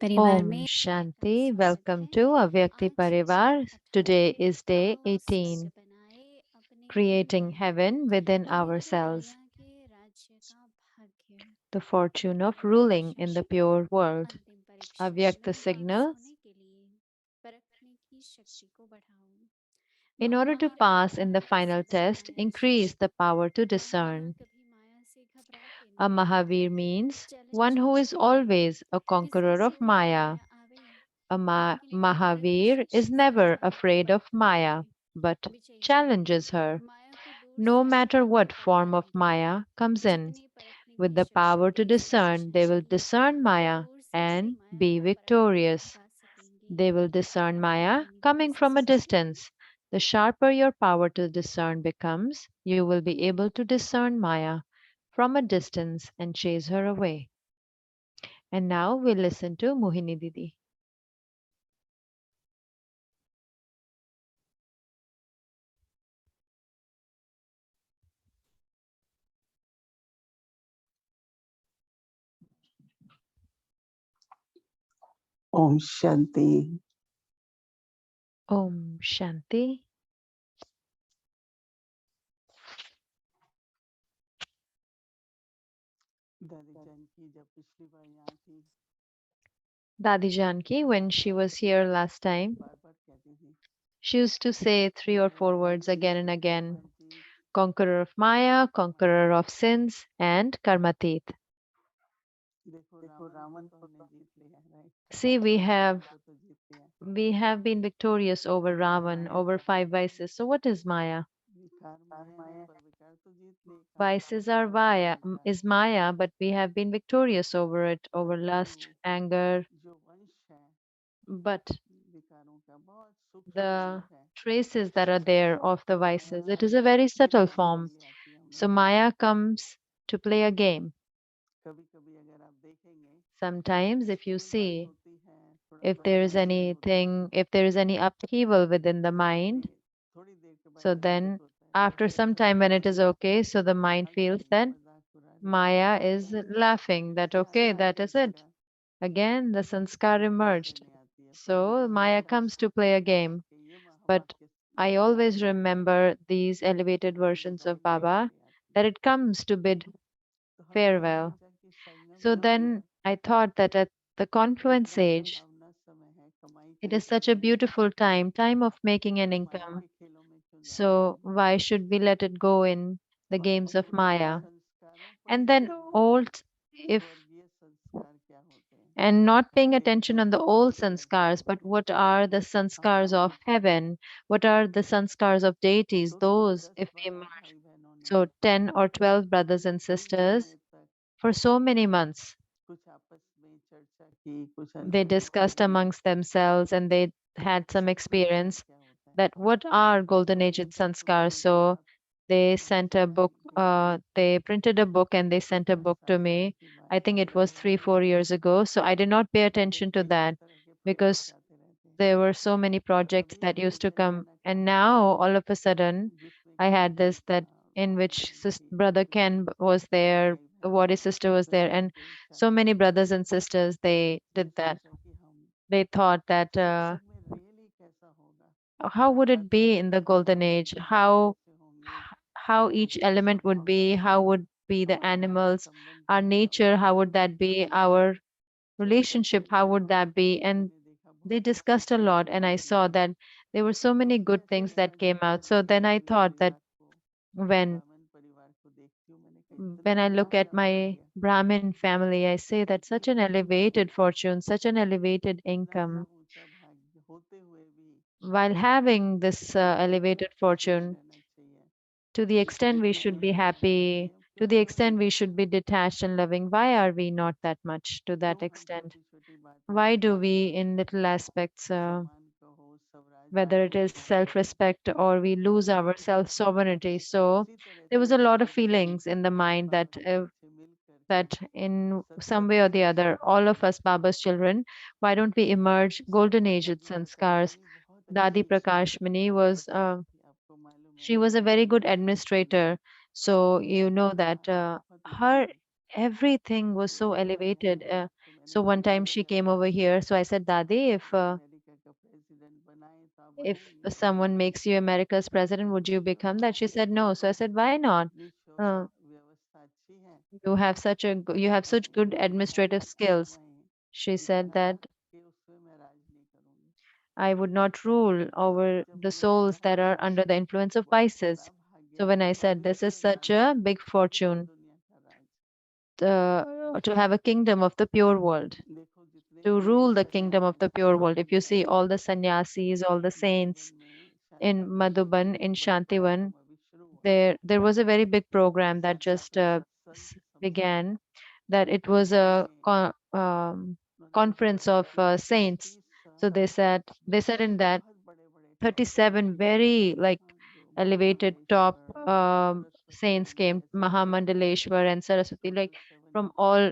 Om Shanti. Welcome to Avyakti Parivar. Today is day 18, creating heaven within ourselves, the fortune of ruling in the pure world. Avyakta signal. In order to pass in the final test, increase the power to discern. A Mahavir means one who is always a conqueror of Maya. A Mahavir is never afraid of Maya, but challenges her. No matter what form of Maya comes in, with the power to discern, they will discern Maya and be victorious. They will discern Maya coming from a distance. The sharper your power to discern becomes, you will be able to discern Maya from a distance and chase her away. And now we'll listen to Mohini Didi. Om Shanti. Om Shanti. दादी जानकी जब पिछली बार यहाँ थी Dadi Janki, when she was here last time, बार बार कहती थी she used to say three or four जय words again and Jeet again: her Jeet conqueror of Maya, conqueror of sins, and Karmatit. देखो रावण को हमने जीत लिया राइट See, रावण को तो जीत लिया we have been victorious over Ravan, over five vices. So what is Maya? विकार माया है पर विकार तो जीत ली काम Vices are विकार is Maya, but we have been victorious over it, over lust, परंतु anger. जो वंश है But विकारों का बहुत सूक्ष्म the रूप है traces that are there of the Maya vices, it is a आती है very subtle खेलने के form. लिए आती है हम So लोगों के Maya साथ comes to play a game. कभी कभी अगर आप देखेंगे Sometimes, if कुछ you उलझन see, होती है थोड़ा सा संशय होता है if there is any upheaval within the कि mind, थोड़ी देर के बाद so जब ठीक then होता है तो after फिर some सब time when it is okay, so the mind feels हंसने that मजाक उड़ा रहे हैं Maya is laughing, that okay, फिर that वही is it. उसका Again, the sanskar वापस emerged. लेने आती है So परंतु Maya हमेशा comes to play a game. ये But महावाक्य I याद always आते हैं remember these elevated कि versions of भाई देख Baba, ले आती that है it comes to bid तो हमने ये farewell. सोचा कि संगम So युग then है I thought that at the confluence कितना age, सुहावना समय है कमाई it is करने such के a लिए beautiful time of तो making an फिर माया income. के खेलों में क्यों जाना So why should we let it go in the और games of उन Maya? संस्कारों पर And नहीं then ध्यान old, देना if स्वर्गीय संस्कार क्या होते हैं and not paying देखना attention on the है old कैसे करते sanskars, हैं but what are the हम sanskars of लोग heaven? What are the sanskars of deities? तो Those, दस if we बारह emerge. भाई बहनों ने So 10 or 12 brothers and कुछ sisters समय तक for so many months. कुछ आपस में चर्चा की कुछ They अनुभूति discussed की amongst themselves and they had some कि संस्कार experience क्या होता है that what are golden और aged उनका तो sanskars. कोई So जवाब they मुझे sent a book, आज से they printed a book and they sent a 50 book to साल पहले me. की बात I think है it was 3, 4 years ago. So I did not pay attention to देखिए किस that तरह के because प्रोजेक्ट आते रहते हैं there were so many और projects अभी that एक used to come. अचानक And आया now all of a sudden, जिसमें I कि had this that in बहन which दीदी थी brother Ken was सब there, भाई बहनों Wadi ने sister was there, प्रयास and किए एक साथ so many मिलकर brothers and sisters, they ये did that. सोचा कि हम They thought that सत्संग में रियली कैसा होगा how would it be in the अध्यात्म golden में age? जीव कैसे होंगे How each उसका element would स्वभाव be, कैसा how होगा would be the हमारा animals, संबंध our कैसा nature, होगा how would that be, our चर्चा relationship, की how would that be? तो And मैंने देखा they बहुत अच्छी discussed a lot, चर्चा and I हुई saw that there were so तो many फिर good ऐसे things that came संकल्प out. हुआ So जब then I अपने thought that परिवार को when ब्राह्मण परिवार को देखती हूँ मैंने कहा when इतना I look at सुहावना my भाग्य Brahmin family, I say that such an elevated fortune, such an elevated इतना income, ऊंचा भाग्य होते हुए भी while having this हमें elevated खुशी में fortune, रहना चाहिए to the इस extent we दुनिया should में be हम रहना happy, चाहिए हम to क्यों the नहीं हो extent we सकते should be detached and loving, why are we not that much to that क्यों हम extent? छोटी छोटी बातों Why में do we, in little aspects, सम्मान कहो स्वराज whether it कहो is self respect or we lose our self sovereignty? So उसी तरह there से was a lot of जब हम feelings in the mind बाबा के बच्चे मिल करके that in some way सत्संग or में the other, all of us Baba's children, why don't we emerge golden age दादी sanskars? प्रकाश मणि बहुत Dadi अच्छी Prakashmani was एडमिनिस्ट्रेटर थी आपको मालूम है she was a अभी very भी good मालूम है कि नहीं administrator. So you know that बहुत her ऊंची everything was so तो उनका elevated. कहना आपको So one time she came over here. So I said, Dadi, if someone makes you America's president, would you become that? She said no. So I said, why not? You have you have such good administrative skills. She said that I would not rule over the souls that are under the influence of vices. So when I said this is such a big fortune to have a kingdom of the pure world, to rule the kingdom of the pure world. If you see all the sannyasis, all the saints in Madhuban, in Shantivan, there was a very big program that just began. That it was a conference of saints. So they said in that 37 very like elevated top saints came, Mahamandaleshwar and Saraswati, like from all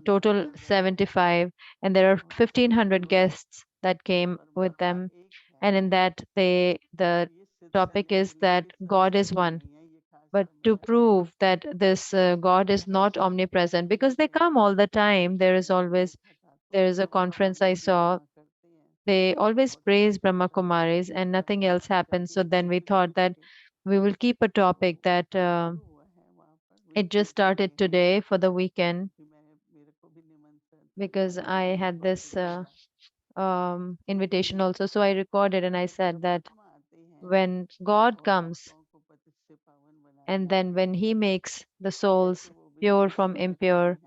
total 75, and there are 1500 guests that came with them. And in that the topic is that God is one. But to prove that this God is not omnipresent, because they come all the time, there is a conference I saw, they always praise Brahma Kumaris and nothing else happens. So then we thought that we will keep a topic that it just started today for the weekend, because I had this invitation also. So I recorded and I said that when God comes and then when he makes the souls pure from impure,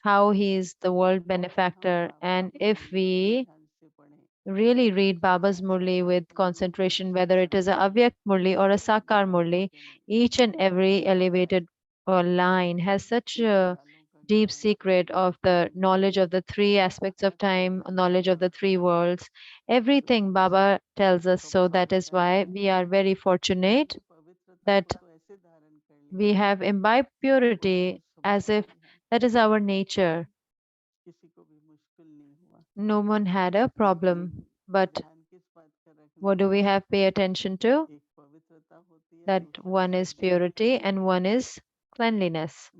how he is the world benefactor. And if we really read Baba's Murli with concentration, whether it is a Avyak Murli or a Sakar Murli, each and every elevated line has such a deep secret of the knowledge of the three aspects of time, knowledge of the three worlds. Everything Baba tells us. So that is why we are very fortunate that we have imbibed purity as if that is our nature. No one had a problem. But what do we have pay attention to? That one is purity and one is cleanliness.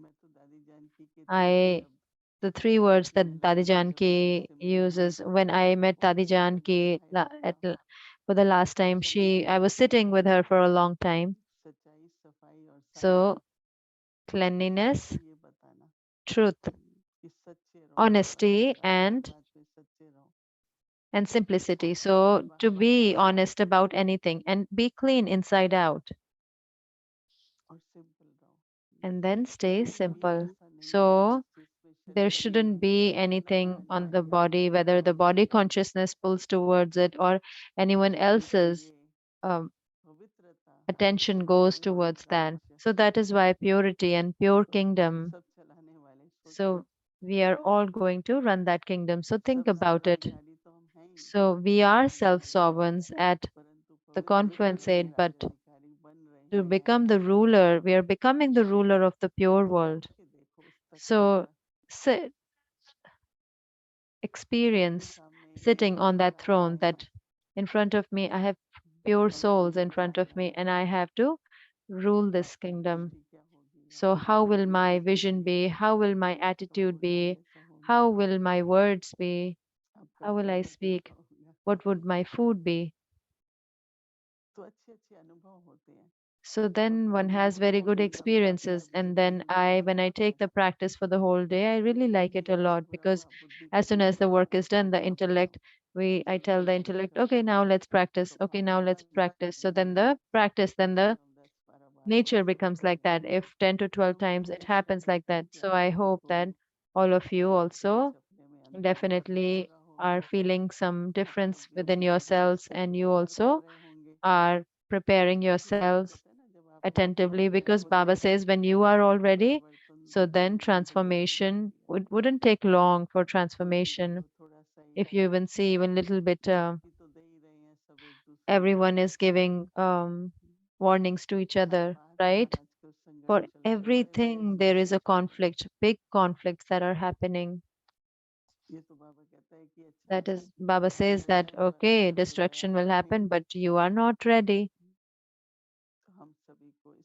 I the three words that Dadi Janki uses when I met Dadi Janki for the last time. I was sitting with her for a long time. So cleanliness, truth, honesty, and simplicity. So to be honest about anything and be clean inside out, and then stay simple. So there shouldn't be anything on the body, whether the body consciousness pulls towards it or anyone else's um, attention goes towards that. So that is why purity and pure kingdom. So we are all going to run that kingdom. So think about it. So we are self sovereigns at the confluence aid, but to become the ruler, we are becoming the ruler of the pure world. So sit, experience sitting on that throne that in front of me, I have pure souls in front of me, and I have to rule this kingdom. So, how will my vision be? How will my attitude be? How will my words be? How will I speak? What would my food be? So then one has very good experiences. And then when I take the practice for the whole day, I really like it a lot, because as soon as the work is done, the intellect, I tell the intellect, okay, now let's practice. Okay, now let's practice. So then the practice, then the nature becomes like that. If 10 to 12 times it happens like that. So I hope that all of you also definitely are feeling some difference within yourselves, and you also are preparing yourselves attentively, because Baba says when you are all ready, so then transformation wouldn't take long for transformation. If you even see even little bit, everyone is giving warnings to each other, right? For everything, there is a conflict, big conflicts that are happening. That is, Baba says that, okay, destruction will happen, but you are not ready.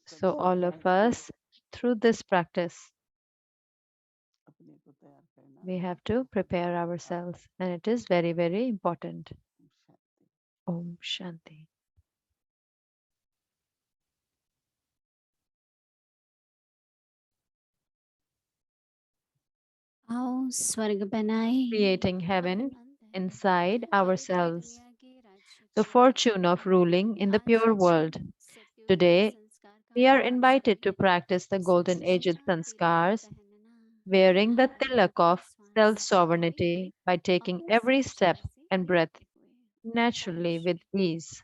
So, all of us, through this practice, We have to prepare ourselves, and it is very, very important. Shanti. Om Shanti. आओ स्वर्ग बनाए Creating अपने heaven अंदर inside हर ourselves. प्रक्रिया के राज्य The छोड़ fortune of ruling in the pure आज world. सत्युग के Today, संस्कार का we are अभ्यास invited to करें practice the golden aged स्वशिष्टा Tilak sanskars, पहनना wearing the her tilak her of self श्वास लेते हुए sovereignty by taking अपनी every step स्वेच्छा से and breath करते हुए naturally शाबाश with ease.